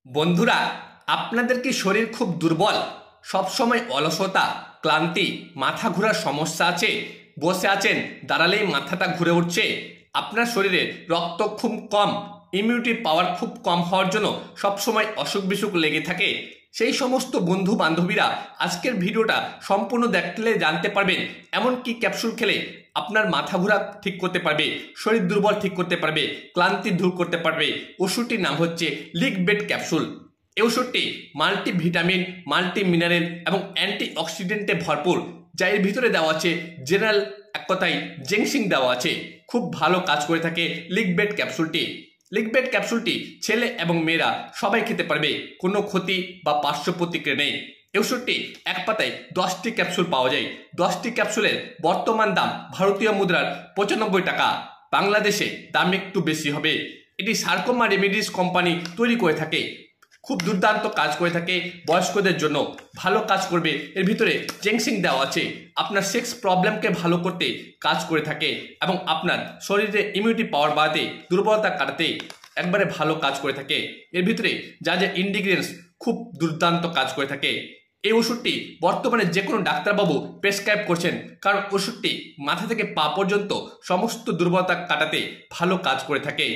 বন্ধুরা, আপনাদের কি শরীর খুব দুর্বল, সবসময় অলসতা, ক্লান্তি, মাথা ঘোরার সমস্যা আছে? বসে আছেন, দাঁড়ালেই মাথাটা ঘুরে উঠছে? আপনার শরীরে রক্ত খুব কম, ইমিউনিটি পাওয়ার খুব কম হওয়ার জন্য সবসময় অসুখ বিসুখ লেগে থাকে? সেই সমস্ত বন্ধু বান্ধবীরা আজকের ভিডিওটা সম্পূর্ণ দেখলে জানতে পারবেন এমন কি ক্যাপসুল খেলে আপনার মাথা ঘোরা ঠিক করতে পারবে, শরীর দুর্বল ঠিক করতে পারবে, ক্লান্তি দূর করতে পারবে। ওষুধটির নাম হচ্ছে লিকবেট ক্যাপসুল। এই ওষুধটি মাল্টিভিটামিন, মাল্টি মিনারেল এবং অ্যান্টি অক্সিডেন্টে ভরপুর, যা এর ভিতরে দেওয়া আছে জেনারেল, এক কথায় জিংসিং দেওয়া আছে। খুব ভালো কাজ করে থাকে লিকবেট ক্যাপসুলটি। লিকবেট ক্যাপসুলটি ছেলে এবং মেয়েরা সবাই খেতে পারবে, কোনো ক্ষতি বা পার্শ্ব প্রতিক্রিয়া নেই। এই ওষুধটি এক পাতায় 10টি ক্যাপসুল পাওয়া যায়। 10টি ক্যাপসুলের বর্তমান দাম ভারতীয় মুদ্রার 95 টাকা। বাংলাদেশে দাম একটু বেশি হবে। এটি সার্কোমা রেমেডিস কোম্পানি তৈরি করে থাকে। খুব দুর্দান্ত কাজ করে থাকে বয়স্কদের জন্য, ভালো কাজ করবে। এর ভিতরে জেংসিং দেওয়া আছে, আপনার সেক্স প্রবলেমকে ভালো করতে কাজ করে থাকে এবং আপনার শরীরে ইমিউনিটি পাওয়ার বাড়াতে, দুর্বলতা কাটাতে একবারে ভালো কাজ করে থাকে। এর ভিতরে যা যা ইনগ্রিডিয়েন্টস খুব দুর্দান্ত কাজ করে থাকে। এই ওষুধটি বর্তমানে যে কোনো ডাক্তারবাবু প্রেসক্রাইব করছেন, কারণ ওষুধটি মাথা থেকে পা পর্যন্ত সমস্ত দুর্বলতা কাটাতে ভালো কাজ করে থাকে।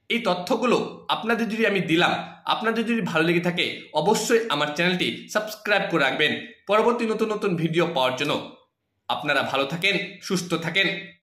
এই তথ্যগুলো আপনাদের যদি আমি দিলাম, আপনাদের যদি ভালো লেগে থাকে, অবশ্যই আমার চ্যানেলটি সাবস্ক্রাইব করে রাখবেন পরবর্তী নতুন নতুন ভিডিও পাওয়ার জন্য। আপনারা ভালো থাকেন, সুস্থ থাকেন।